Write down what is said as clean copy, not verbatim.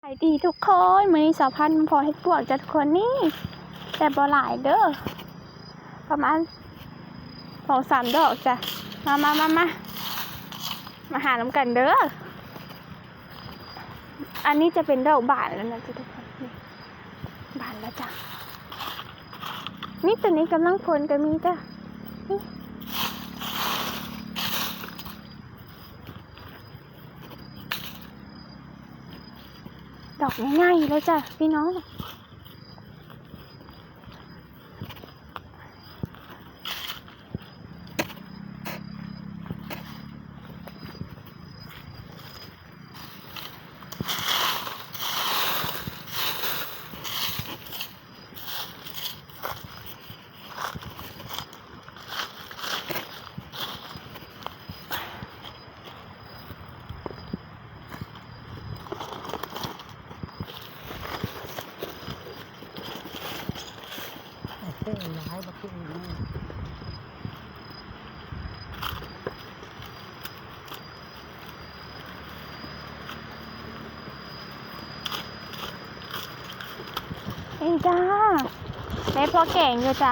ไปดีทุกคนมื้อนี้สาวพันธุ์พอเฮ็ดปวกจ้ะทุกคนนี่แต่บ่หลายเด้อประมาณ2-3 ดอกจ้ะมาหาน้ำกันเด้ออันนี้จะเป็นดอกบานแล้วนะจ้ะทุกคนนี่บานแล้วจ้ะนี่ตัวนี้กำลังผลก็มีจ้ะนี่ดอกง่ายๆเลยจ้ะพี่น้องเต้นร้ายบักเต้นร้ายเอ้ยจ้าแม่พอแก่งอยู่จ้ะ